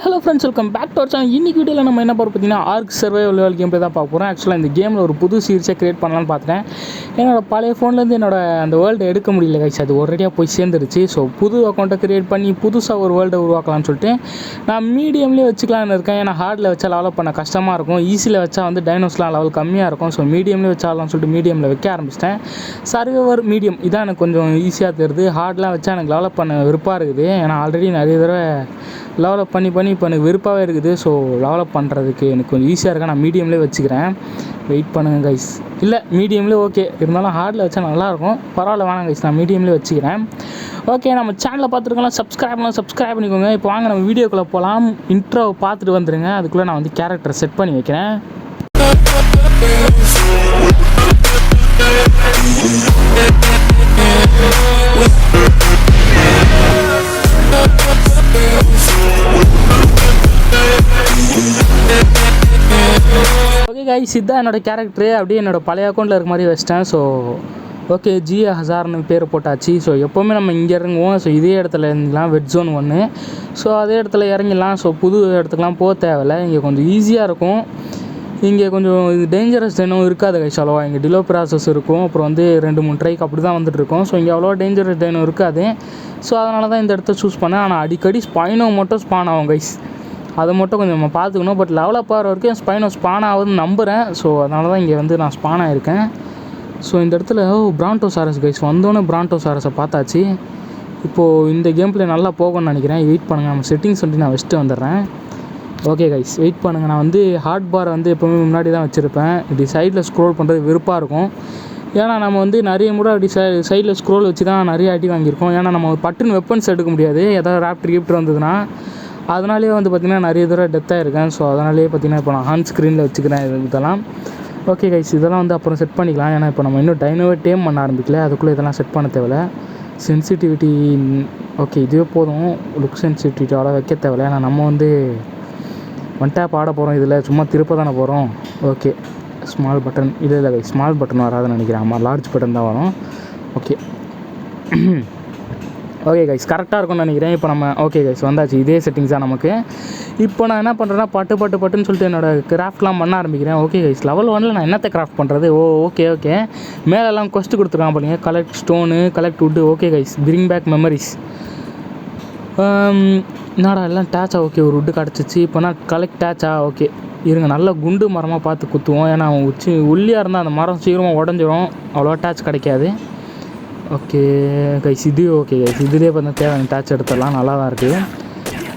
Hello friends, welcome back to our channel. இன்னைக்கு வீடியோவில் நம்ம என்ன பார்க்க பார்த்தீங்கன்னா ஆர்க் சர்வைவல் கேம் தான் பார்க்க போகிறோம். ஆக்சுவலாக இந்த கேமில் ஒரு புது சீரிஸை கிரியேட் பண்ணலான்னு பார்த்தேன். என்னோடய பழைய ஃபோன்லேருந்து அந்த வேர்ல்டு எடுக்க முடியல கைஸ், அது ஒரேடியாக போய் சேர்ந்துருச்சு. ஸோ புது அக்கௌண்ட்டை கிரியேட் பண்ணி புதுசாக ஒரு வேர்ல்டை உருவாக்கலாம்னு சொல்லிட்டு நான் மீடியம்லேயே வச்சுக்கலான்னு இருக்கேன். ஏன்னா ஹார்டில் வச்சா லெவலப் பண்ண கஷ்டமாக இருக்கும், ஈஸியில் வச்சா டைனோஸ்லாம் லெவல் கம்மியாக இருக்கும். ஸோ மீடியம்லேயே வச்சாலாம்னு சொல்லிட்டு மீடியமில் வைக்க ஆரம்பிச்சிட்டேன். சர்வைவர் மீடியம் இதான் எனக்கு கொஞ்சம் ஈஸியாக தெரியுது. ஹார்ட்லாம் வச்சா எனக்கு லெவலப் பண்ண விருப்பாக இருக்குது. ஏன்னா ஆல்ரெடி நிறைய தடவை லெவலப் பண்ணி இப்போ எனக்கு விருப்பாகவே இருக்குது. ஸோ லெவலப் பண்ணுறதுக்கு எனக்கு கொஞ்சம் ஈஸியாக இருக்கா, நான் மீடியம்லேயே வச்சுக்கிறேன். வெயிட் பண்ணுங்கள் கைஸ். இல்லை மீடியம்லேயே ஓகே, இருந்தாலும் ஹார்டில் வச்சா நல்லாயிருக்கும். பரவாயில்ல வேணாம் கைஸ், நான் மீடியம்லேயே வச்சுக்கிறேன். ஓகே, நம்ம சேனலை பார்த்துருக்கலாம், சப்ஸ்கிரைப் பண்ணிக்கோங்க. இப்போ வாங்க நம்ம வீடியோக்குள்ளே போகலாம். இன்ட்ரோவை பார்த்துட்டு வந்துடுங்க. அதுக்குள்ளே நான் வந்து கேரக்டரை செட் பண்ணி வைக்கிறேன். ஓகே கைஸ், இதுதான் என்னோடய கேரக்டரு. அப்படியே என்னோடய பழைய அக்கௌண்ட்டில் இருக்க மாதிரி வச்சிட்டேன். ஸோ ஓகே, ஜிஏ ஹசார்னு பேர் போட்டாச்சு. ஸோ எப்போவுமே நம்ம இங்கே இறங்குவோம். ஸோ இதே இடத்துல இருந்துலாம் வெட் ஜோன் 1. ஸோ அதே இடத்துல இறங்கிடலாம். ஸோ புது இடத்துக்குலாம் போக தேவையில்லை. இங்கே கொஞ்சம் ஈஸியாக இருக்கும். இங்கே கொஞ்சம் டேஞ்சரஸ் டைனும் இருக்காது கைஸ் அவ்வளோவா. இங்கே டிலோ ப்ராசஸ் இருக்கும், அப்புறம் வந்து 2-3 ட்ரைக் அப்படி தான் வந்துட்டுருக்கோம். ஸோ இங்கே அவ்வளோவா டேஞ்சரஸ் டைனும் இருக்காது. ஸோ அதனால தான் இந்த இடத்த சூஸ் பண்ணேன். ஆனால் அடிக்கடி ஸ்பைனோ மட்டும் ஸ்பான் ஆகும் கைஸ், அதை மட்டும் கொஞ்சம் நம்ம பார்த்துக்கணும். பட் லெவலப் ஆகிற வரைக்கும் ஸ்பைனோ ஸ்பான் ஆகுதுன்னு நம்புகிறேன். ஸோ அதனால தான் இங்கே வந்து நான் ஸ்பான் ஆகிருக்கேன். ஸோ இந்த இடத்துல பிராண்டோசாரஸ் கைஸ், வந்தோன்னே பிராண்டோசாரஸை பார்த்தாச்சு. இப்போது இந்த கேம் பிளே நல்லா போகணும்னு நினைக்கிறேன். வெயிட் பண்ணுங்கள், நம்ம செட்டிங்ஸ் வந்து நான் வச்சுட்டு வந்துடுறேன். ஓகே கைஸ், வெயிட் பண்ணுங்கள். நான் வந்து ஹார்ட் பாரை வந்து எப்போவுமே முன்னாடி தான் வச்சுருப்பேன். இப்படி சைடில் ஸ்க்ரோல் பண்ணுறது விருப்பாக இருக்கும். ஏன்னா நம்ம வந்து நிறைய முறை அப்படி சைடில் ஸ்க்ரோல் வச்சு தான் நிறைய அடி வாங்கியிருக்கோம். ஏன்னா நம்ம பட்டுன்னு வெப்பன்ஸ் எடுக்க முடியாது, ஏதாவது ராப்டர் கிஃப்ட் வந்ததுன்னா. அதனாலே வந்து பார்த்திங்கன்னா நிறைய தடவை டெத்தாக இருக்கேன். ஸோ அதனாலே பார்த்திங்கன்னா இப்போ நான் ஆன் ஸ்க்ரீனில் வச்சுக்கிறேன் இதெல்லாம். ஓகே கைஸ், இதெல்லாம் வந்து அப்புறம் செட் பண்ணிக்கலாம். ஏன்னா இப்போ நம்ம இன்னும் டைனோவே டேம் பண்ண ஆரம்பிக்கல, அதுக்குள்ளே இதெல்லாம் செட் பண்ண தேவையில்ல. சென்சிட்டிவிட்டி ஓகே இதுவே போதும். லுக் சென்சிட்டிவிட்டி அவ்வளோ வைக்க தேவையில்ல. ஏன்னா நம்ம வந்து ஒன் டேப் ஆட போகிறோம், இதில் சும்மா திருப்ப தானே போகிறோம். ஓகே, ஸ்மால் பட்டன் இல்லை கைஸ், ஸ்மால் பட்டன் வராதுன்னு நினைக்கிறேன். ஆமாம், லார்ஜ் பட்டன் தான் வரும். ஓகே ஓகே கைஸ், கரெக்டாக இருக்கும்னு நினைக்கிறேன். இப்போ நம்ம ஓகே கைஸ் வந்தாச்சு, இதே செட்டிங்ஸ் தான் நமக்கு. இப்போ நான் என்ன பண்ணுறேன்னா பட்டுன்னு சொல்லிட்டு என்னோடய கிராஃப்ட்லாம் பண்ண ஆரம்பிக்கிறேன். ஓகே கைஸ், லெவல் 1 நான் என்னத்தை கிராஃப்ட் பண்ணுறது? ஓகே மேலெல்லாம் கொஸ்ட்டு கொடுத்துருக்கான் பாருங்க. Collect stone, collect wood. Okay guys, bring back memories. என்னடா எல்லாம் டேச்சா? ஓகே, ஒரு வுட்டு கிடச்சிச்சு. இப்போ நான் கலெக்ட் டேச்சா? ஓகே இருங்க, நல்ல குண்டு மரமாக பார்த்து குத்துவோம். ஏன்னா அவன் உள்ளியாக இருந்தால் அந்த மரம் சீக்கிரமாக உடஞ்சிரும், அவ்வளோவா டேச் கிடைக்காது. ஓகே கைஸ், இது ஓகே கைஸ், இதுலேயே பார்த்தா தேவையான டேச் எடுத்துடலாம், நல்லா தான் இருக்குது.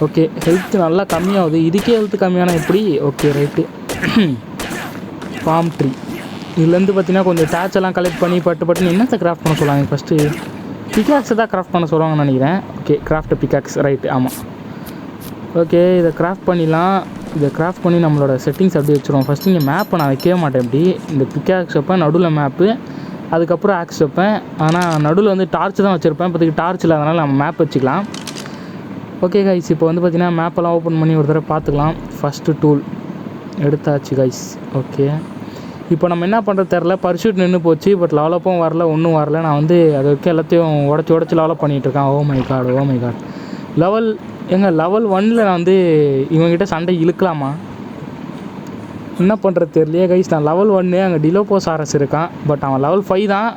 ஓகே, ஹெல்த்து நல்லா கம்மியாகுது. இதுக்கே ஹெல்த்து கம்மியான எப்படி? Okay right. ஃபார்ம் ட்ரீ இதுலேருந்து பார்த்தீங்கன்னா கொஞ்சம் டேச் எல்லாம் கலெக்ட் பண்ணி பட்டுன்னு என்னத்தை கிராஃப்ட் பண்ண சொல்லுவாங்க? ஃபஸ்ட்டு பிக்காக்ஸை தான் கிராஃப்ட் பண்ண சொல்லுவாங்கன்னு நினைக்கிறேன். ஓகே, கிராஃப்ட் பிக்காக்ஸ், ரைட்டு, ஆமாம். ஓகே, இதை கிராஃப்ட் பண்ணிடலாம். இதை கிராஃப்ட் பண்ணி நம்மளோட செட்டிங்ஸ் அப்படி வச்சுருவோம். ஃபஸ்ட்டு இங்கே மேப்பை நான் வைக்கவே மாட்டேன். இப்படி இந்த பிக்காக்ஸ் வைப்பேன், நடுவில் மேப்பு, அதுக்கப்புறம் ஆக்ஸ் வைப்பேன். ஆனால் நடுவில் வந்து டார்ச் தான் வச்சுருப்பேன். இப்போதைக்கு டார்ச் இல்லை, அதனால் நம்ம மேப் வச்சுக்கலாம். ஓகே கைஸ், இப்போ வந்து பார்த்திங்கன்னா மேப்பெல்லாம் ஓப்பன் பண்ணி ஒரு தடவை பார்த்துக்கலாம். ஃபஸ்ட்டு டூல் எடுத்தாச்சு கைஸ். ஓகே, இப்போ நம்ம என்ன பண்ணுறது தெரில. பர்சூட் நின்று போச்சு, பட் லெவலப்பும் வரல, ஒன்றும் வரல. நான் வந்து அதை வைக்க எல்லாத்தையும் உடச்சி லெவலப் பண்ணிகிட்ருக்கேன். Oh my god level level 1 நான் வந்து இவங்ககிட்ட சண்டை இழுக்கலாமா? என்ன பண்ணுறது தெரியலையே கைஸ். நான் லெவல் 1, அங்கே டிலோபோசாரஸ் இருக்கான், பட் அவன் லெவல் 5 தான்,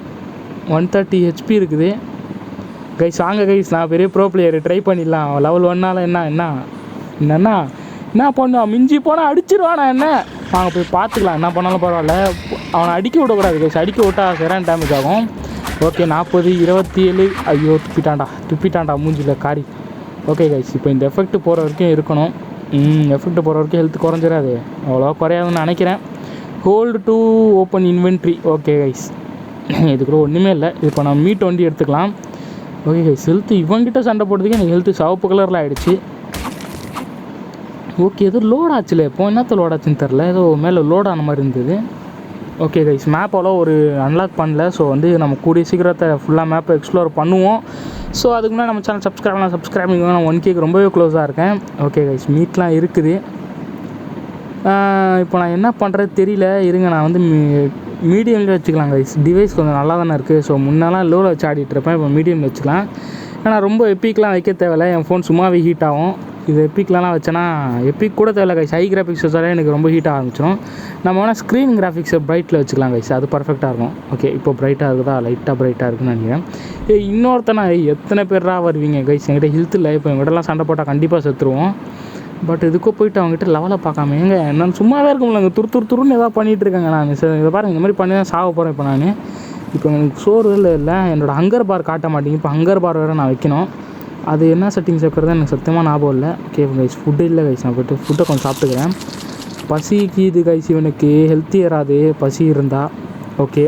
130 HP இருக்குது கைஸ். வாங்க கைஸ், நான் பெரிய ப்ரோ பிளேயர், ட்ரை பண்ணிடலாம். அவன் லெவல் 1 என்ன பண்ணுவான்? மிஞ்சி போனால் அடிச்சிருவானா என்ன? வாங்க போய் பார்த்துக்கலாம், என்ன பண்ணாலும் பரவாயில்ல. அவனை அடிக்க விடக்கூடாது கைஸ், அடிக்க விட்டால் சரியான டேமேஜ் ஆகும். ஓகே, 40, 27. ஐயோ துப்பிட்டான்டா மூஞ்சியில் காரி. ஓகே கைஸ், இப்போ இந்த எஃபெக்ட் போகிற வரைக்கும் இருக்கணும். எஃபெக்ட் போகிற வரைக்கும் ஹெல்த் குறைஞ்சிடாது, அவ்வளோவா குறையாதுன்னு நினைக்கிறேன். Hold to open inventory. Okay guys, இதுக்குள்ள ஒன்றுமே இல்லை. இப்போ நம்ம மீட் வண்டி எடுத்துக்கலாம். ஓகே கைஸ், ஹெல்த்து இவங்கிட்ட சண்டை போடுறதுக்கு எனக்கு ஹெல்த்து சிவப்பு கலரில் ஆகிடுச்சு. ஓகே, எதோ லோட் ஆச்சுல, இப்போ என்னத்த லோட் ஆச்சுன்னு தெரில, ஏதோ மேலே லோட் ஆன மாதிரி இருந்தது. ஓகே கைஸ், மேப் அவ்வளோ ஒரு அன்லாக் பண்ணல. ஸோ வந்து நம்ம கூடிய சீக்கிரத்தை ஃபுல்லாக மேப்பை எக்ஸ்ப்ளோர் பண்ணுவோம். ஸோ அதுக்கு முன்னாடி நம்ம சேனல் சப்ஸ்கிரைப் பண்ணிக்கோங்க. நான் 1Kக்கு ரொம்பவே க்ளோஸாக இருக்கேன். ஓகே கைஸ், மீட்லாம் இருக்குது. இப்போ நான் என்ன பண்ணுறது தெரியல. இருங்க, நான் வந்து மீடியமில் வச்சுக்கலாம் கைஸ். டிவைஸ் கொஞ்சம் நல்லா தானே இருக்குது. ஸோ முன்னெல்லாம் லோவில் வச்சு ஆடிட்டுருப்பேன், இப்போ மீடியமில் வச்சுக்கலாம். ஏன்னா ரொம்ப எப்பிக்கெலாம் வைக்க தேவையில்லை, என் ஃபோன் சும்மாவே ஹீட் ஆகும். இது எப்பிக்லாம் வச்சேன்னா எப்பிக் கூட தேவையில்ல கைஸ், ஹை கிராஃபிக்ஸ் வச்சாலே எனக்கு ரொம்ப ஹீட் ஆரம்பிச்சிடும். நம்ம வேணால் ஸ்க்ரீன் கிராஃபிக்ஸை ப்ரைட்டில் வச்சுக்கலாம் கைஸ், அது பர்ஃபெக்டாக இருக்கும். ஓகே இப்போ ப்ரைட்டாக இருக்குதா, லைட்டாக ப்ரைட்டாக இருக்குன்னு நினைக்கிறேன். இன்னொருத்தனா எத்தனை பேராக வருவீங்க கைஸ், என்கிட்ட ஹெல்த் இல்லை, இப்போ எங்கிட்டலாம் சண்டை போட்டால் கண்டிப்பாக செத்துருவோம். பட் இதுக்கோ போய்ட்டு அவங்ககிட்ட லெவலை பார்க்காம எங்க நான் சும்மாவே இருக்க முடியல, துருன்னு ஏதாவது பண்ணிகிட்டு இருக்காங்க. நான் இதை பாருங்க, இந்த மாதிரி பண்ணி தான் சாக போகிறேன் இப்போ நான். இப்போ எனக்கு சோறு இல்லை, என்னோடய ஹங்கர் பார் காட்ட மாட்டேங்க. இப்போ ஹங்கர் பார் வேறு நான் வைக்கணும், அது என்ன செட்டிங்ஸ் வைக்கிறது எனக்கு சத்தியமாக ஞாபகம் இல்லை. ஓகே கைஸ், ஃபுட்டு இல்லை கைஸ், நான் போய்ட்டு ஃபுட்டை கொஞ்சம் சாப்பிட்டுக்கிறேன். பசிக்கு இது கைஸ், இவனுக்கு ஹெல்த்தி ஏறாது பசி இருந்தால். ஓகே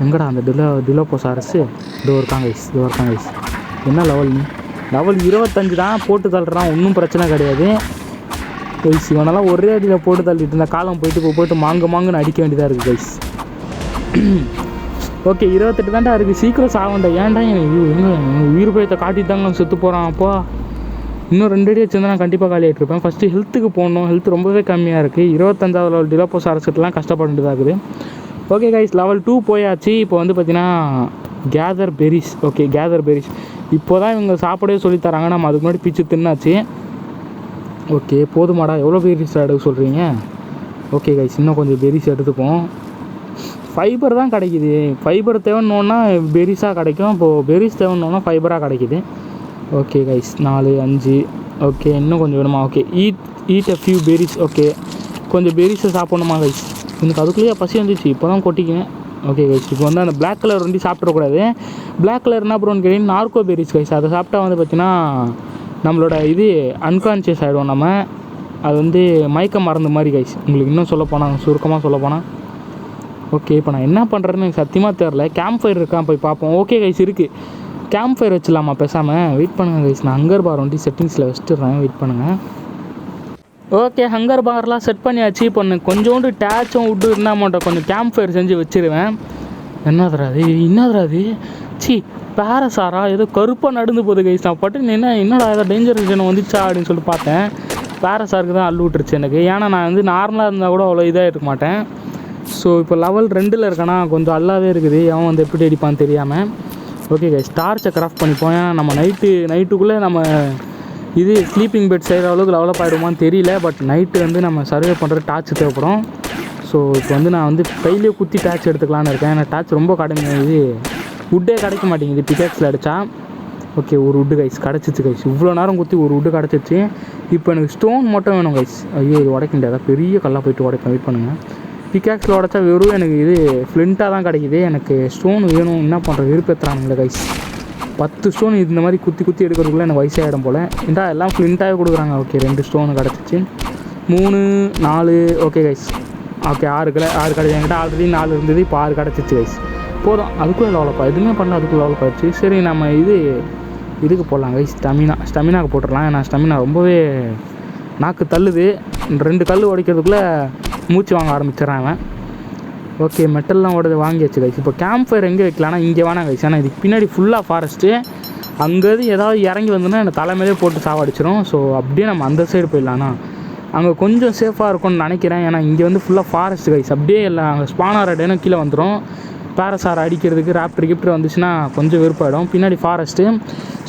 எங்கடா அந்த டிலோபோசாரஸ்? இது இருக்காங்க கைஸ். என்ன லெவல் நீ? லெவல் 25 தான், போட்டு தள்ளுறான், ஒன்றும் பிரச்சனை கிடையாது கைஸ். இவனெல்லாம் ஒரே அடியில் போட்டு தள்ளிட்டு இருந்தால் காலம் போயிட்டு மாங்குன்னு அடிக்க வேண்டியதாக இருக்குது கைஸ். ஓகே 28 தான்டா இருக்குது, சீக்கிரம் சாவண்டா. ஏன்டா எங்கள் உயிர் பயத்தை காட்டிட்டாங்க, செத்து போகிறான். அப்போ இன்னும் 2 அடி வச்சுருந்தா நான் கண்டிப்பாக காலி ஆகிட்ருப்பேன். ஃபஸ்ட்டு ஹெல்த்துக்கு போகணும், ஹெல்த் ரொம்பவே கம்மியாக இருக்குது. 25வது லெவல் டிலோபோசாரஸ்லாம் கஷ்டப்பட்டுதான் இருக்குது. ஓகே கைஸ், லெவல் 2 போயாச்சு. இப்போ வந்து பார்த்தீங்கன்னா gather berries. Okay gather berries இப்போ தான் இவங்க சாப்பிடவே சொல்லித்தராங்க, நம்ம அதுக்கு முன்னாடி பிச்சு தின்னாச்சு. ஓகே போதுமாடா, எவ்வளோ பெரிஸ் எடுக்க சொல்கிறீங்க? ஓகே கைஸ், இன்னும் கொஞ்சம் பெரிஸ் எடுத்துப்போம். ஃபைபர் தான் கிடைக்கிது, ஃபைபர் தேவைன்னொன்னா பெரிஸாக கிடைக்கும், இப்போது பெரிஸ் தேவைன்னொன்னா ஃபைபராக கிடைக்கிது. Okay guys 4 5. ஓகே இன்னும் கொஞ்சம் வேணுமா? Okay eat a few berries. Okay கொஞ்சம் பெரிஸை சாப்பிட்ணுமா கைஸ்? எனக்கு அதுக்குள்ளேயே பசி வந்துச்சு, இப்போ தான் கொட்டிக்குவேன். ஓகே கைஸ், இப்போ வந்து அந்த பிளாக் கலர் வந்து சாப்பிட்றக்கூடாது. பிளாக் கலர் என்ன அப்புறம் கேட்டிங்கன்னா நார்கோ பெரிஸ் கைஸ். அதை சாப்பிட்டா வந்து பார்த்திங்கன்னா நம்மளோட இது அன்கான்ஷியஸ் ஆகிடுவோம் நம்ம. அது வந்து மயக்க மருந்து மாதிரி கைஸ். உங்களுக்கு இன்னும் சுருக்கமாக சொல்லப்போனால் ஓகே இப்போ நான் என்ன பண்ணுறேன்னு எனக்கு சத்தியமாக தெரில. கேம்ப் ஃபயர் இருக்கான், போய் பார்ப்போம். ஓகே கைஸ் இருக்குது, கேம்ப் ஃபயர் வச்சிடலாமா பேசாமல்? வெயிட் பண்ணுங்கள் கைஸ், நான் ஹங்கர் பார் வந்து செட்டிங்ஸில் வச்சுட்டுறேன், வெயிட் பண்ணுங்கள். ஓகே ஹங்கர் பார்லாம் செட் பண்ணியாச்சு. இப்போ கொஞ்சோண்டு டேச்சும் விட்டு இருந்தால் மாட்டோம், கொஞ்சம் கேம்ப் ஃபயர் செஞ்சு வச்சுருவேன். என்னதுராது சி பேரசாரா ஏதோ கருப்பாக நடந்து போகுது கைஸ். நான் பட்டு என்னடா ஏதோ டேஞ்சர் விஷயம் வந்துச்சா அப்படின்னு சொல்லிட்டு பார்த்தேன். பேரசாருக்கு தான் அள்ளு விட்டுருச்சு எனக்கு. ஏன்னா நான் வந்து நார்மலாக இருந்தால் கூட அவ்வளோ இதாக இருக்க மாட்டேன். ஸோ இப்போ லெவல் 2 இருக்கேன்னா கொஞ்சம் அல்லாவே இருக்குது, அவன் வந்து எப்படி அடிப்பான்னு தெரியாமல். ஓகே கைஸ், டார்ச்சை கிராஃப்ட் பண்ணிப்போம். ஏன்னா நம்ம நைட்டுக்குள்ளே நம்ம இது ஸ்லீப்பிங் பெட் செய்கிற அளவுக்கு டெவலப் ஆகிடுமான்னு தெரியல. பட் நைட்டு வந்து நம்ம சர்வே பண்ணுற டார்ச் தேவைப்படும். ஸோ இப்போ வந்து நான் வந்து கையிலே குத்தி டார்ச் எடுத்துக்கலான்னு இருக்கேன். ஏன்னா டார்ச் ரொம்ப இது வுட்டே கிடைக்க மாட்டேங்குது பிகேக்ஸில் அடித்தா. ஓகே ஒரு வுட்டு கைஸ் கிடச்சிச்சு கைஸ், இவ்வளோ நேரம் குத்தி ஒரு வுட்டு கிடச்சிச்சு. இப்போ எனக்கு ஸ்டோன் மட்டும் வேணும் கைஸ். ஐயோ இது உடைக்க முடியாதா, பெரிய கல்லாக போய்ட்டு உடைப்பேன், வெயிட் பண்ணுங்கள். பிகேக்ஸில் உடைச்சா வெறும் எனக்கு இது ஃப்ளிண்ட்டாக தான் கிடைக்கிது. எனக்கு ஸ்டோன் வேணும், என்ன பண்ணுறது, விருப்பத்துறானுங்களே கைஸ். 10 ஸ்டோன் இந்த மாதிரி குத்தி எடுக்கிறதுக்குள்ளே எனக்கு வயசாகிடும் போல். ஏன்டா எல்லாம் ஃப்ளிண்ட்டாகவே கொடுக்குறாங்க. ஓகே 2 ஸ்டோனு கிடச்சிச்சு, 3 4. ஓகே கைஸ், ஓகே 6 கிடையாது. என்கிட்ட ஆல்ரெடி 4 இருந்தது, இப்போ 6 கிடச்சிச்சு கைஸ். போதும், அதுக்குள்ளே லெவலப்பா, எதுவுமே பண்ணல, அதுக்குள்ளே லெவலப் ஆயிடுச்சு. சரி நம்ம இதுக்கு போடலாம் கைஸ், ஸ்டெமினாக்கு போட்டுடலாம். ஏன்னா ஸ்டெமினா ரொம்பவே நாக்கு தள்ளுது. 2 கல் உடைக்கிறதுக்குள்ளே மூச்சு வாங்க ஆரம்பிச்சிடறான் அவன். ஓகே மெட்டல்லாம் வாங்கியாச்சு கைஸ். இப்போ கேம்ப் ஃபயர் எங்கே வைக்கலாம்னா இங்கே வேணாம் கைஸ். ஏன்னா இதுக்கு பின்னாடி ஃபுல்லாக ஃபாரஸ்ட்டு, அங்கேருந்து ஏதாவது இறங்கி வந்தோன்னா என்னை தலைமையிலே போட்டு சாவடிச்சிடும். ஸோ அப்படியே நம்ம அந்த சைடு போயிடலாம்னா அங்கே கொஞ்சம் சேஃபாக இருக்கும்னு நினைக்கிறேன். ஏன்னா இங்கே வந்து ஃபுல்லாக ஃபாரஸ்ட் கைஸ். அப்படியே எல்லாம் அங்கே ஸ்பானார் இடம் கீழே வந்துடும். பேரசார் அடிக்கிறதுக்கு ராப்டர் வந்துச்சுன்னா கொஞ்சம் விருப்பாயிடும். பின்னாடி ஃபாரஸ்ட்டு.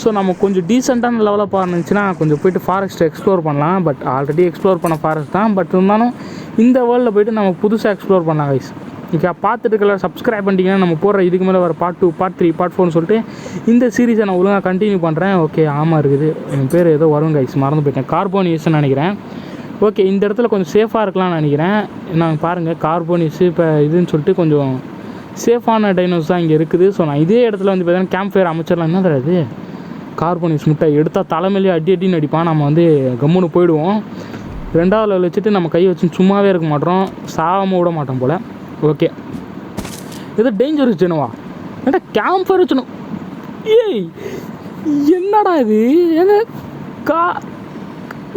ஸோ நம்ம கொஞ்சம் டீசெண்டான லெவலப் இருந்துச்சுன்னா கொஞ்சம் போய்ட்டு ஃபாரஸ்ட்டை எக்ஸ்ப்ளோர் பண்ணலாம். பட் ஆல்ரெடி எக்ஸ்ப்ளோர் பண்ண ஃபாரஸ்ட் தான். பட் இருந்தாலும் இந்த வேர்ல்டில் போய்ட்டு நம்ம புதுசாக எக்ஸ்ப்ளோர் பண்ணலாம் கைஸ். ஓகே பார்த்துட்டு இருக்கலாம், சப்ஸ்கிரைப் பண்ணிட்டீங்கன்னா நம்ம போடுற இதுக்கு மேலே வர பார்ட் 2 பார்ட் 3 பார்ட் 4 சொல்லிட்டு இந்த சீரீஸை நான் ஒழுங்காக கண்டினியூ பண்ணுறேன். ஓகே ஆமாம் இருக்குது, என் பேர் ஏதோ வரும் கைஸ், மறந்து போயிட்டேன். கார்போனியஸ்ன்னு நினைக்கிறேன். ஓகே இந்த இடத்துல கொஞ்சம் சேஃபாக இருக்கலாம்னு நினைக்கிறேன். நான் பாருங்கள் கார்போனியஸ் இப்போ இதுன்னு சொல்லிட்டு கொஞ்சம் சேஃபான டைனோஸ் தான் இங்கே இருக்குது. ஸோ நான் இதே இடத்துல வந்து பார்த்தீங்கன்னா கேம்ப் ஃபயர் அமைச்சிடலாம். என்ன தராது கார்போனியஸ் முட்டை எடுத்தால் தலைமையிலே அடின்னு அடிப்பான். நம்ம வந்து கம்முன்னு போயிடுவோம். 2வது லெவல் வச்சுட்டு நம்ம கை வச்சு சும்மாவே இருக்க மாட்டோம், சாகாமல் விட மாட்டோம் போல். ஓகே ஏதோ டேஞ்சர் வச்சுனுவா, ஏன்டா கேம்ப் ஃபயர் வச்சுணும். ஏய் என்னடா இது, ஏங்க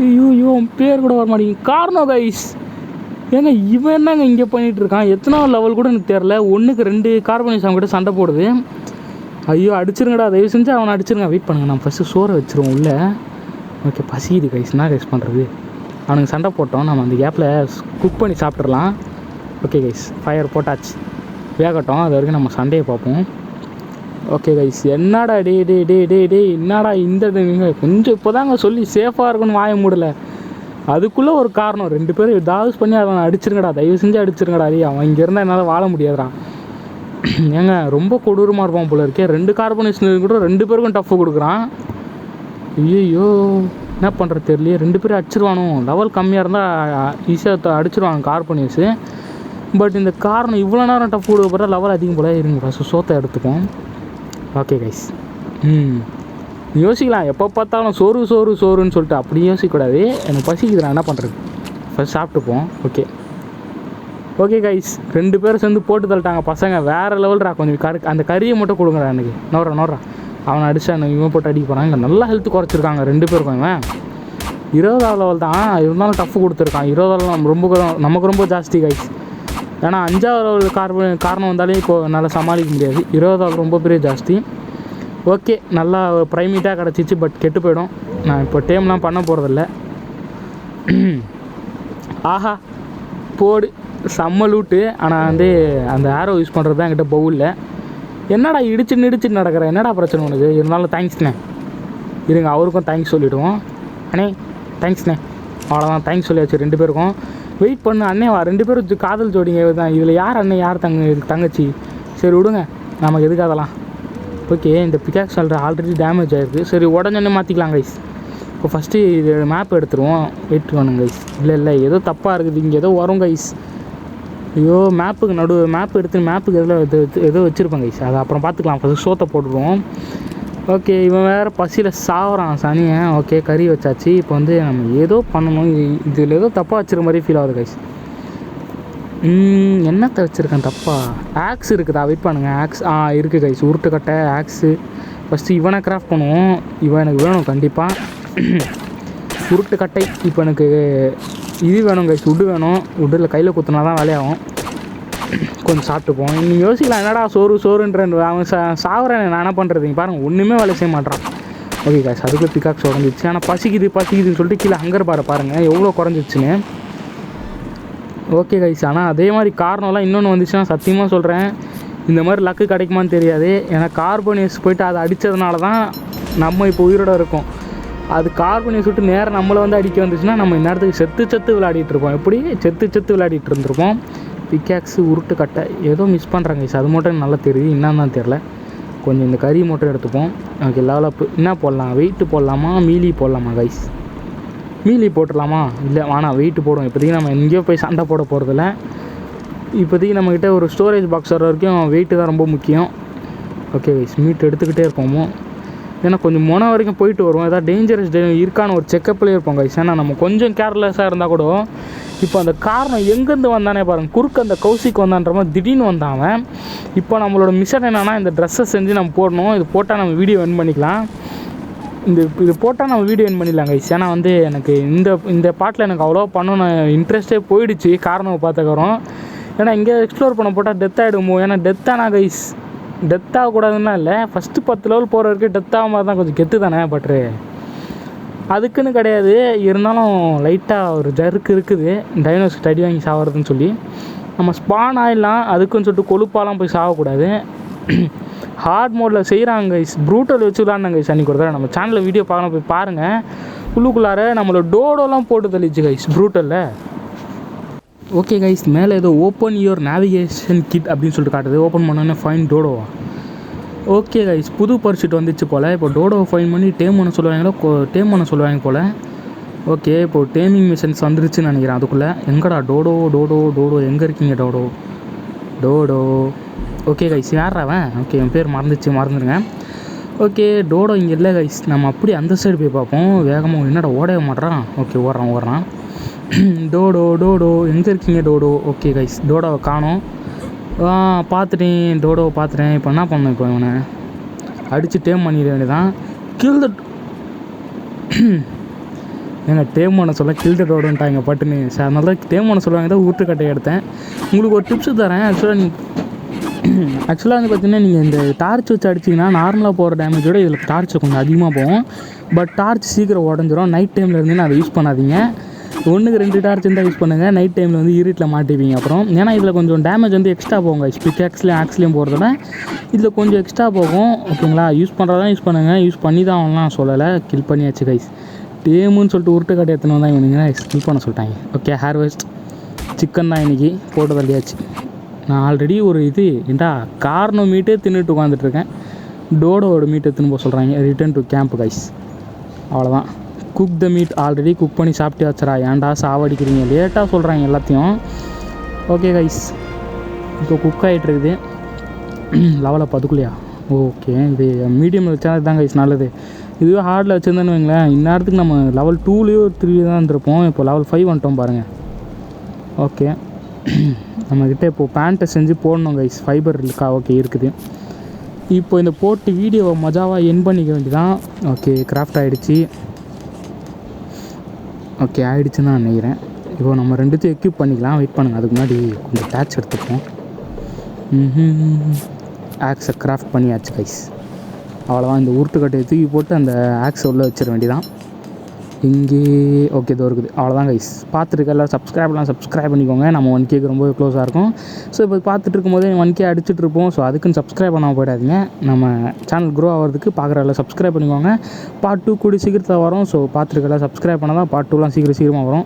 ஐயோ பேர் கூட வர மாட்டேங்க. காரணம் கைஸ், ஏங்க இவன் என்னங்க இங்கே பண்ணிகிட்ருக்கான். எத்தனாவது லெவல் கூட எனக்கு தெரில. 1க்கு 2 கார்போனியஸ் அவங்ககிட்ட சண்டை போடுது. ஐயோ அடிச்சிருங்கடா, தயவு செஞ்சு அவனை அடிச்சிருங்க. வெயிட் பண்ணுங்கள், நம்ம ஃபஸ்ட்டு சோறை வச்சுருவோம் உள்ள. ஓகே பசிக்குது கைஸ், என்ன கைஸ் பண்ணுறது. அவனுக்கு சண்டை போட்டோம், நம்ம அந்த கேப்பில் குக் பண்ணி சாப்பிட்றலாம். ஓகே கைஸ் ஃபயர் போட்டாச்சு, வேகட்டும். அது வரைக்கும் நம்ம சண்டையை பார்ப்போம். ஓகே கைஸ், என்னடா டே டே டே டே டே என்னடா இந்த நீங்கள் கொஞ்சம் இப்போ தாங்க சொல்லி சேஃபாக இருக்குன்னு வாய மூடலை. அதுக்குள்ளே ஒரு காரணம், 2 பேரும் ஏதாவது பண்ணி அவன் அடிச்சிருங்கடா, தயவு செஞ்சு அடிச்சிருங்கடா. அவன் இங்கே இருந்தால் என்னால் வாழ முடியாதுறான். ஏங்க ரொம்ப கொடூரமாக இருப்பான் போல இருக்கே. 2 கார்பனேஷன் கூட 2 பேருக்கும் டஃப்பு கொடுக்குறான். ஐயோ என்ன பண்ணுறது தெரியலையே. 2 பேரும் அடிச்சிருவானோ. லெவல் கம்மியாக இருந்தால் ஈஸியாக அடிச்சிருவாங்க கார்பனேஸு. பட் இந்த காரணம் இவ்வளோ நேரம் டஃப் கொடுக்க போகிற லெவல் அதிகம் போல. இருங்க ஃபஸ்ட்டு சோத்தை எடுத்துப்போம். ஓகே கைஸ், யோசிக்கலாம் எப்போ பார்த்தாலும் சோறு சோறு சோறுன்னு சொல்லிட்டு அப்படி யோசிக்கக்கூடாது. எனக்கு பசிக்குது, நான் என்ன பண்ணுறது, ஃபஸ்ட் சாப்பிட்டுப்போம். ஓகே கைஸ், 2 பேரும் சேர்ந்து போட்டு தள்ளிட்டாங்க பசங்க. வேறு லெவல்ரா. கொஞ்சம் அந்த கறியை மட்டும் கொடுங்கடா எனக்கு. நோறா அவனை அடிச்சா இவன் போட்டு அடிக்க போகிறான். இங்கே நல்லா ஹெல்த் குறைச்சிருக்காங்க 2 பேருக்கும். இவன் 20ஆவது லெவல் தான் இருந்தாலும் டஃப் கொடுத்துருக்கான். 20ஆவது நமக்கு ரொம்ப ஜாஸ்தி கைஸ். ஏன்னா 5ஆவது லெவல் காரணம் வந்தாலே இப்போது நல்லா சமாளிக்க முடியாது. 20ஆவது ரொம்ப பெரிய ஜாஸ்தி. ஓகே, நல்லா ப்ரைமேட்டாக கிடச்சிச்சு. பட் கெட்டு போயிடும். நான் இப்போ டேம்லாம் பண்ண போகிறதில்ல. ஆஹா போடு செம்ம லூட்டு. ஆனால் அந்த ஆரோ யூஸ் பண்ணுறது தான் என்கிட்ட பவுலில். என்னடா இடிச்சு நடக்கிற, என்னடா பிரச்சனை உனக்கு? இருந்தாலும் தேங்க்ஸ்ண்ணே. இருங்க அவருக்கும் தேங்க்ஸ் சொல்லிவிடுவோம். அண்ணே தேங்க்ஸ்ண்ணே. அவ்வளோதான், தேங்க்ஸ் சொல்லியாச்சு 2 பேருக்கும். வெயிட் பண்ணு அண்ணே வா. 2 பேரும் காதல் ஜோடிங்க தான். இதில் யார் அண்ணே யார் தங்கச்சி? சரி விடுங்க, நமக்கு எதுக்கு அதெல்லாம். ஓகே, இந்த பிகாக்ஸ் ஆல்ரெடி டேமேஜ் ஆகிருக்கு. சரி உடனே மாற்றிக்கலாம் கைஸ். இப்போ ஃபஸ்ட்டு இது மேப் எடுத்துருவோம். வெயிட் பண்ணுங்க கைஸ். இல்லை ஏதோ தப்பாக இருக்குது. இங்கே ஏதோ வரும் கைஸ். ஐயோ மேப்புக்கு மேப் எடுத்து மேப்புக்கு ஏதோ வச்சுருப்பேன் கைஸ். அதை அப்புறம் பார்த்துக்கலாம். ஃபஸ்ட்டு சோத்தை போட்டுருவோம். ஓகே, இவன் வேறு பசியில் சாப்பிட்றான் சனியை. ஓகே, கறி வச்சாச்சு. இப்போ நம்ம ஏதோ பண்ணணும். இதில் ஏதோ தப்பாக வச்சுருக்க மாதிரி ஃபீல் ஆகுது கைஸ். என்னத்தை வச்சுருக்கேன் தப்பா? ஆக்ஸ் இருக்குதா? வெயிட் பண்ணுங்கள். ஆக்ஸ் இருக்குது கைஸ். உருட்டுக்கட்டை ஆக்ஸு. ஃபஸ்ட்டு இவனை கிராஃப்ட் பண்ணுவோம். இவன் எனக்கு வேணும் கண்டிப்பாக. உருட்டுக்கட்டை. இப்போ எனக்கு இது வேணும் கைஸ். உட்டு வேணும். உட்டில் கையில் குத்துனா தான் வேலையாகும். கொஞ்சம் சாப்பிட்டுப்போம். நீங்கள் யோசிக்கலாம் என்னடா சோறுன்றேன். அவன் சாவுறேன். நான் என்ன பண்ணுறது? இங்கே பாருங்கள் ஒன்றுமே வேலை செய்ய மாட்டான். ஓகே கைஸ், அதுக்குள்ளே பிகாக்ஸ் உடஞ்சிச்சு. ஆனால் பசிக்குதுன்னு சொல்லிட்டு கீழே ஹங்கர் பாருங்கள் எவ்வளோ குறைஞ்சிச்சுன்னு. ஓகே கைஸ், ஆனால் அதே மாதிரி காரணம்லாம் இன்னொன்று வந்துச்சுன்னா சத்தியமாக சொல்கிறேன், இந்த மாதிரி லக்கு கிடைக்குமான்னு தெரியாது. ஏன்னா கார்பனேஸ் போய்ட்டு அதை அடித்ததுனால தான் நம்ம இப்போ உயிரோடு இருக்கோம். அது கார்பனேஸ் விட்டு நேரம் நம்மளை அடிக்க வந்துச்சுன்னா நம்ம இந்நேரத்துக்கு செத்து விளையாடிட்டு இருப்போம். எப்படி செத்து விளையாடிட்டு இருந்திருப்போம். பிக்காக்ஸு உருட்டு கட்டை ஏதோ மிஸ் பண்ணுறாங்க கைஸ். அது மட்டும் நல்லா தெரியுது. என்னன்னு தெரில. கொஞ்சம் இந்த கறி மட்டும் எடுத்துப்போம். ஓகே, லெவலப்பு என்ன போடலாம்? வெயிட்டு போடலாமா மீலி போடலாமா கைஸ்? மீலி போட்டுடலாமா? இல்லை வேணாம், வெயிட்டு போடுவோம். இப்போதைக்கு நம்ம எங்கேயோ போய் சண்டை போட போகிறதில்ல. இப்போதைக்கு நம்மக்கிட்ட ஒரு ஸ்டோரேஜ் பாக்ஸ் வர வரைக்கும் வெயிட்டு தான் ரொம்ப முக்கியம். ஓகே கைஸ், மீட் எடுத்துக்கிட்டே இருப்போமோ. ஏன்னா கொஞ்சம் மொன வரைக்கும் போயிட்டு வருவோம். ஏதாவது டேஞ்சரஸ் இருக்கான்னு ஒரு செக்கப்லேயே இருப்போம் கைஸ். ஏன்னா நம்ம கொஞ்சம் கேர்லெஸ்ஸாக இருந்தால் கூட இப்போ அந்த காரணம் எங்கேருந்து வந்தானே பாருங்கள். குறுக்கு அந்த கௌசிக்கு வந்தான்ற மாதிரி திடீர்னு வந்தான் அவன். இப்போ நம்மளோட மிஷன் என்னென்னா இந்த ட்ரெஸ்ஸை செஞ்சு நம்ம போடணும். இது போட்டால் நம்ம வீடியோ என் பண்ணிக்கலாம். இது போட்டால் நம்ம வீடியோ என் பண்ணிடலாம் கைஸ். ஏன்னா எனக்கு இந்த பாட்டில் எனக்கு அவ்வளோ பண்ணணும் இன்ட்ரெஸ்ட்டே போயிடுச்சு காரணம் பார்த்துக்கிறோம். ஏன்னா இங்கே எக்ஸ்ப்ளோர் பண்ண போட்டால் டெத் ஆகிடுமோ. ஏன்னா டெத்தானா கைஸ், டெத் ஆகக்கூடாதுன்னா இல்லை, ஃபஸ்ட்டு 10 லெவல் போகிற வரைக்கும் டெத் ஆகாம தான் கொஞ்சம் கெத்து தானே. பட்ரு அதுக்குன்னு கிடையாது. இருந்தாலும் லைட்டாக ஒரு ஜருக்கு இருக்குது டைனோஸ்க்கு அடி வாங்கி சாகிறதுன்னு சொல்லி. நம்ம ஸ்பான் ஆகிடலாம் அதுக்குன்னு சொல்லிட்டு கொழுப்பாலாம் போய் சாகக்கூடாது. ஹார்ட் மோடில் செய்கிறாங்க கைஸ். ப்ரூட்டல் வச்சு விளாட்னாங்க கைஸ். அன்றைக்கி ஒரு தடவை நம்ம சேனலில் வீடியோ பார்க்கணும், போய் பாருங்கள். உள்ளுக்குள்ளார நம்மளோட டோடோலாம் போட்டு தள்ளிச்சு கைஸ் ப்ரூட்டலில். ஓகே கைஸ், மேலே ஏதோ ஓப்பன் யுவர் நேவிகேஷன் கிட் அப்படின்னு சொல்லிட்டு காட்டுது. ஓப்பன் பண்ணோன்னே ஃபைன் டோடோவா. ஓகே கைஸ், புது பர்ஷிட் வந்துச்சு போல். இப்போ டோடோவை ஃபைன் பண்ணி டேம் பண்ண சொல்லுவாங்க போல். ஓகே, இப்போது டேமிங் மிஷன்ஸ் வந்துருச்சுன்னு நினைக்கிறேன். அதுக்குள்ளே எங்கடா டோடோ எங்கே இருக்கீங்க டோடோ? ஓகே கைஸ், யார் அவன்? ஓகே, என் பேர் மறந்துடுங்க. ஓகே, டோடோ இங்கே இல்லை கைஸ். நம்ம அப்படி அந்த சைடு போய் பார்ப்போம். வேகமாக என்னடா ஓடவே மாட்றான். ஓகே, ஓடுறான். டோடோ எங்கே இருக்கீங்க டோடோ? ஓகே கைஸ், டோடோவை காணோம். டோடோவை பார்த்துட்டேன். இப்போ என்ன பண்ணணும்? இப்போ இவனை அடித்து டேம் பண்ணிட வேண்டியதான். கில் த ஏங்க டேம் பண்ண சொல்ல கில் த டோடோன்ட்டாங்க பட்டுன்னு. சார் அதனால தான் டேம் பண்ண சொல்லுவாங்க தான் ஊட்டுக்கட்டையை எடுத்தேன். உங்களுக்கு ஒரு டிப்ஸு தரேன். ஆக்சுவலாக பார்த்தீங்கன்னா நீங்கள் இந்த டார்ச் வச்சு அடிச்சிங்கன்னா நார்மலாக போகிற டேமேஜோட இதில் டார்ச் கொஞ்சம் அதிகமாக போகும். பட் டார்ச் சீக்கிரம் உடஞ்சிரும். நைட் டைமில் இருந்தீங்கன்னா அதை யூஸ் பண்ணாதீங்க. 1க்கு 2 டார்ச் இருந்தால் யூஸ் பண்ணுங்கள். நைட் டைமில் வந்து இருட்டில் மாட்டிப்பீங்க அப்புறம். ஏன்னா இதில் கொஞ்சம் டேமேஜ் வந்து எக்ஸ்ட்ரா போகும் கைஸ். பிக்காக்ஸ்லேயும் ஆக்ஸ்லேயும் போகிறதோட இதில் கொஞ்சம் எக்ஸ்ட்ரா போகும். ஓகேங்களா, யூஸ் பண்ணுறதா யூஸ் பண்ணுங்கள். யூஸ் பண்ணி தான் அவங்களாம் சொல்லலை, கில் பண்ணியாச்சு கைஸ். டேமுன்னு சொல்லிட்டு உருட்டு கட்டை எடுத்துன்னு வந்தால் இவனுங்க கில் பண்ண சொல்லிட்டாங்க. ஓகே, ஹேர் வேஸ்ட் சிக்கன் தான் இன்றைக்கி போட்டு தள்ளியாச்சு. நான் ஆல்ரெடி ஒரு இது ஏண்டா கார்னோ மீட்டே தின்னுட்டு உட்காந்துட்ருக்கேன். டோடோவோட மீட் எடுத்துன்னு போக சொல்கிறாங்க. Return to camp guys. அவ்வளோதான். Cook the meat already cook பண்ணி சாப்பிட்டு வச்சுரா, ஏன்டா சாவடிக்கிறீங்க, லேட்டாக சொல்கிறாங்க எல்லாத்தையும். ஓகே கைஸ், இப்போ குக் ஆகிட்டுருக்குது. லெவலை பதுக்குலையா? ஓகே, இது மீடியமில் வச்சா இதுதான் கைஸ் நல்லது. இதுவே ஹார்டில் வச்சுருந்தேன்னு வைங்களேன், இந்நேரத்துக்கு நம்ம லெவல் 2லேயோ 3 தான் இருந்திருப்போம். இப்போ லெவல் 5 வந்துட்டோம் பாருங்கள். ஓகே, நம்மக்கிட்ட இப்போது பேண்ட்டை செஞ்சு போடணும் கைஸ். ஃபைபர் இருக்கா? ஓகே இருக்குது. இப்போ இந்த போட்டு வீடியோவை மஜாவாக என் பண்ணிக்க வேண்டியதான். ஓகே, கிராஃப்ட் ஆகிடுச்சு. ஓகே, ஆகிடுச்சுன்னு நான் நினைக்கிறேன். இப்போ நம்ம ரெண்டுத்தையும் எக்யூப் பண்ணிக்கலாம். வெயிட் பண்ணுங்கள், அதுக்கு முன்னாடி கொஞ்சம் டேச் எடுத்துப்போம். ஆக்ஸை கிராஃப்ட் பண்ணியாச்சு கைஸ். அவ்வளோதான். இந்த உருட்டுக்கட்டையை தூக்கி போட்டு அந்த ஆக்ஸை உள்ளே வச்சிட வேண்டியதான். இங்கே ஓகே, இதோ இருக்குது. அவ்வளோதான் கைஸ். பார்த்துருக்க எல்லாம் சப்ஸ்கிரைப் பண்ணிக்கோங்க. நம்ம 1K ரொம்ப க்ளோஸாக இருக்கும். ஸோ இப்போ பார்த்துட்டு இருக்கும்போதே 1K அடிச்சுட்டு இருப்போம். ஸோ அதுக்குன்னு சப்ஸ்கிரைப் பண்ணாமல் போயிடாதீங்க. நம்ம சேனல் க்ரோ ஆகிறதுக்கு பார்க்குற எல்லாம் சப்ஸ்கிரைப் பண்ணிக்கோங்க. பார்ட் 2 கூடி சீக்கிரத்தில் வரும். ஸோ பார்த்துருக்க எல்லாம் சப்ஸ்கிரைப் பண்ணால் தான் பார்ட் 2லாம் சீக்கிரமாக வரும்.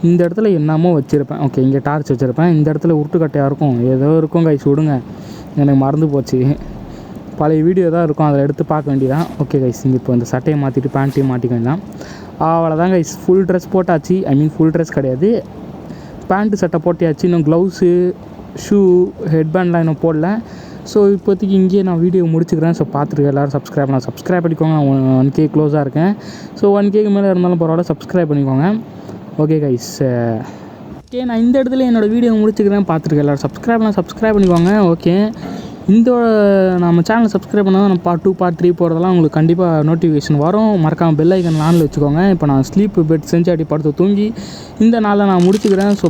இந்த இடத்துல என்னமோ வச்சுருப்பேன். ஓகே, இங்கே டார்ச் வச்சுருப்பேன். இந்த இடத்துல உருட்டுக்கட்டையாக இருக்கும், ஏதோ இருக்கும் கைஸ். விடுங்க, எனக்கு மறந்து போச்சு. பழைய வீடியோ தான் இருக்கும், அதில் எடுத்து பார்க்க வேண்டியதான். ஓகே கைஸ், இங்கே இப்போ இந்த சட்டையை மாற்றிட்டு பேண்ட்டையும் மாட்டிக்க வேண்டாம். அவ்வளோதான் கைஸ். ஃபுல் ட்ரெஸ் போட்டாச்சு. ஐ மீன் ஃபுல் ட்ரெஸ் கிடையாது, பேண்ட்டு சட்டை போட்டியாச்சு. இன்னும் க்ளவுஸு, ஷூ, ஹெட்பேண்ட்லாம் இன்னும் போடல. ஸோ இப்போதைக்கு இங்கேயே நான் வீடியோ முடிச்சுக்கிறேன். ஸோ பார்த்துருக்க எல்லோரும் சப்ஸ்கிரைப் பண்ணிக்கோங்க. நான் 1K க்ளோஸாக இருக்கேன். ஸோ 1Kக்கு மேலே இருந்தாலும் பரவாயில்ல, சப்ஸ்கிரைப் பண்ணிக்கோங்க. ஓகே கைஸ், ஓகே, நான் இந்த இடத்துல என்னோடய வீடியோ முடிச்சுக்கிறேன். பார்த்துருக்க எல்லோரும் சப்ஸ்கிரைப் பண்ணிக்கோங்க. ஓகே, இந்த நம்ம சேனலை சப்ஸ்கிரைப் பண்ணால் நம்ம பார்ட் 2 பார்ட் 3 போகிறதெல்லாம் உங்களுக்கு கண்டிப்பாக நோட்டிஃபிகேஷன் வரும். மறக்காமல் பெல் ஐக்கன் ஆனில் வச்சுக்கோங்க. இப்போ நான் ஸ்லீப் பெட் செஞ்சு அடி படுத்து தூங்கி இந்த நாளில் நான் முடிச்சுக்கிறேன். ஸோ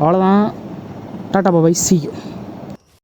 அவ்வளோதான். Tata bye, see you.